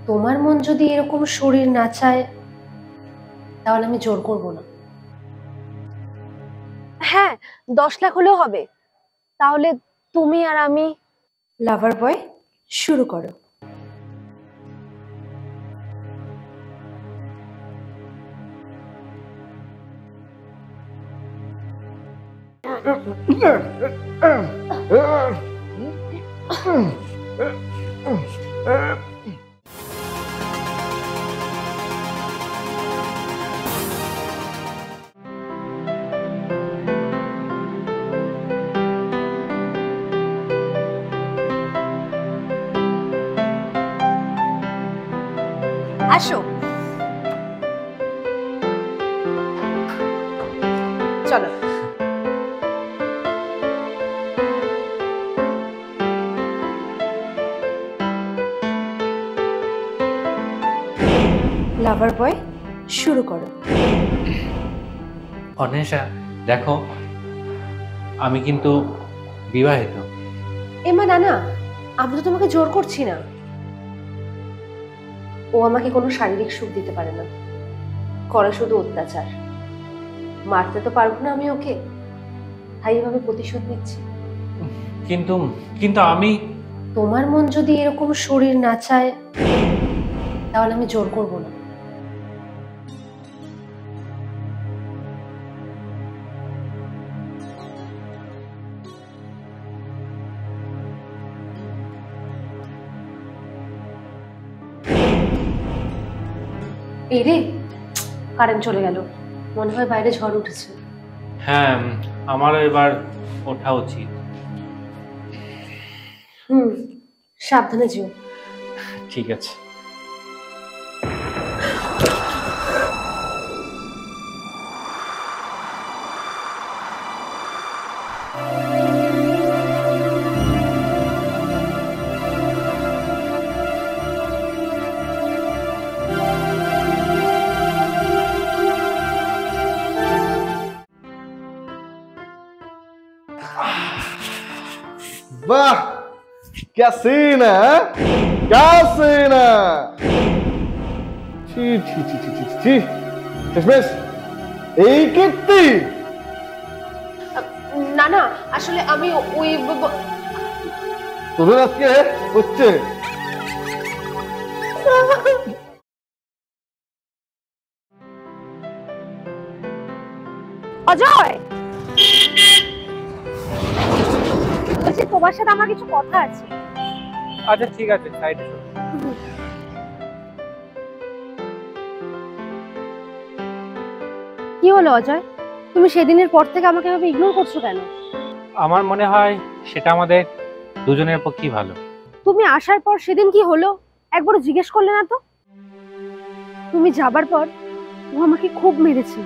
তোমার মন যদি এরকম শরীর না চায় তাহলে আমি জোর করব না। হ্যাঁ, 10 লাখ হলেও হবে। তাহলে তুমি আর আমি। লাভার বয়, শুরু করো। আসো, চলো। লাভার বয়, শুরু করো। অন্বেষা, দেখো আমি কিন্তু বিবাহিত। এমা না না, আমি তো তোমাকে জোর করছি না। ও আমাকে কোনো শারীরিক সুখ দিতে পারে না, করে শুধু অত্যাচার। মারতে তো পারবো না আমি ওকে, তাই এভাবে প্রতিশোধ নিচ্ছি। কিন্তু কিন্তু আমি তোমার মন যদি এরকম শরীর না চায় তাহলে আমি জোর করব না। এই রে, কারেন্ট চলে গেল, মনে হয় বাইরে ঝড় উঠেছে। হ্যাঁ, আমারও এবার ওঠা উচিত। সাবধানে যেও। ঠিক আছে। वाह, क्या सीन है, क्या सीन है। छी छी छी छी छी छी, चश्मेश এই কীর্তি। না না, আসলে আমি ওই তোদের আজকে হচ্ছে। অজয়, বলছি তোমার সাথে আমার কিছু কথা আছে। আচ্ছা ঠিক আছে, সাইডে চলো। কি হলো অজয়, তুমি সেদিনের পর থেকে আমাকে এভাবে ইগনোর করছো কেন? আমার মনে হয় সেটা আমাদের দুজনের পক্ষেই ভালো। তুমি আসার পর সেদিন কি হলো একবারও জিজ্ঞেস করলে না তো? তুমি যাবার পর ও আমাকে খুব মেরেছে।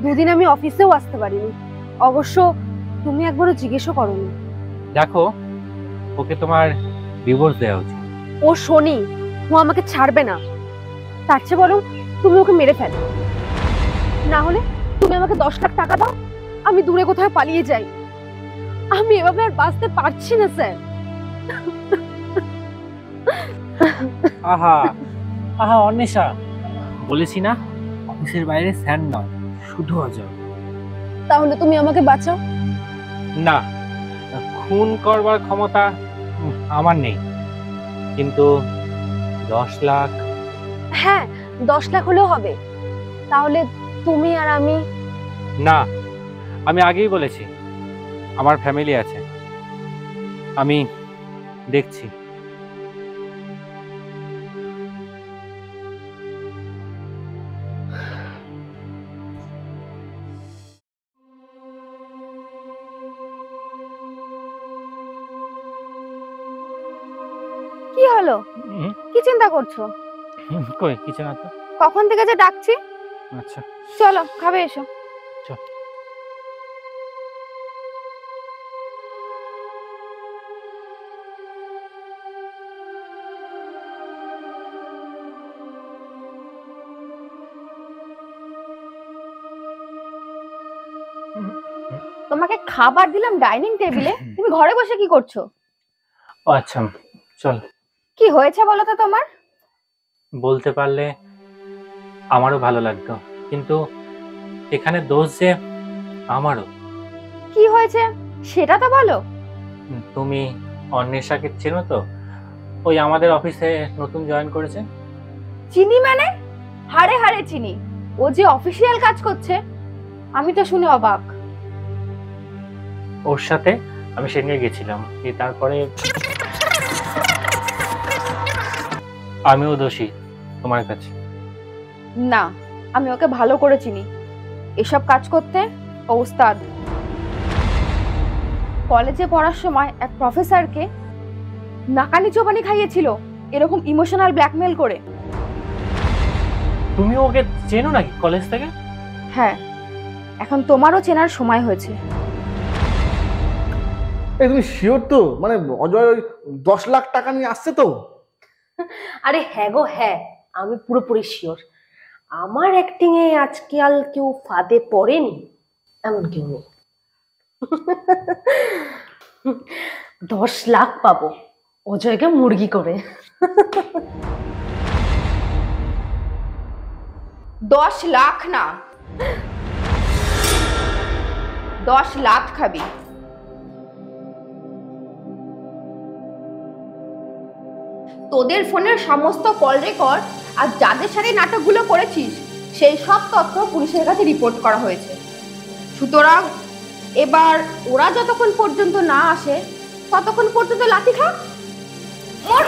দুদিন আমি অফিসেও আসতে পারিনি। অবশ্য তুমি একবারও জিজ্ঞেসও করোনি। দেখো, ওকে তোমার ডিভোর্স দেওয়া উচিত। ও শনি, ও আমাকে ছাড়বে না। তার চেয়ে বরং তুমি ওকে মেরে ফেলো। না হলে তুমি আমাকে 10 লাখ টাকা দাও, আমি দূরে কোথাও পালিয়ে যাই। আমি এভাবে আর বাঁচতে পারছি না স্যার। আহা আহা অন্বেষা, বলেছি না অফিসের বাইরে স্যার নয়, শুধু অজয়। তাহলে তুমি আমাকে বাঁচাও। না, খুন করবার ক্ষমতা আমার নেই, কিন্তু 10 লাখ। হ্যাঁ, 10 লাখ হলেও হবে। তাহলে তুমি আর আমি। না, আমি আগেই বলেছি আমার ফ্যামিলি আছে, আমি দেখছি। কি হলো, কি চিন্তা করছো? কই কিছু না তো। কখন থেকে যে ডাকছি। আচ্ছা চলো খাবে এসো। চল। তোমাকে খাবার দিলাম ডাইনিং টেবিলে, তুমি ঘরে বসে কি করছো? ও আচ্ছা, চল। কি হয়েছে বলো তো তোমার? বলতে পারলে আমারও ভালো লাগতো, কিন্তু এখানে দোষ যে আমারও। কি হয়েছে সেটা তো বলো। তুমি অন্বেষাকে চেনো তো? ওই আমাদের অফিসে নতুন জয়েন করেছে। চিনি মানে? হাড়ে হাড়ে চিনি। ও যে অফিসিয়াল কাজ করছে, আমি তো শুনে অবাক। ওর সাথে আমি সেদিন গেছিলাম, তারপরে আমিও দোষী তোমার কাছে। না, আমি ওকে ভালো করে চিনি। এসব কাজ করতে ও উস্তাদ। কলেজে পড়ার সময় এক প্রফেসরকে নাকানি চোবানি খাইয়েছিল এরকম ইমোশনাল ব্ল্যাকমেল করে। তুমি ওকে চেনো নাকি কলেজ থেকে? হ্যাঁ, এখন তোমারও চেনার সময় হয়েছে। এই তুমি শিওর তো? মানে অজয় ওই 10 লাখ টাকা নিয়ে আসছে তো? আরে হ্যাঁ গো হ্যাঁ, আমি পুরোপুরি শিওর। আমার অ্যাক্টিং এ আজকাল কেউ ফাঁদে পড়েনি এমন কেউ নেই। 10 লাখ পাবো অজয়কে মুরগি করে। 10 লাখ না, 10 লাখ খাবি। তোদের ফোনের সমস্ত কল রেকর্ড আর যাদের সাথে নাটকগুলো করেছিস সেই সব তথ্য পুলিশের কাছে রিপোর্ট করা হয়েছে। সুতরাং এবার ওরা যতক্ষণ পর্যন্ত না আসে ততক্ষণ পর্যন্ত লাথি খা। মর।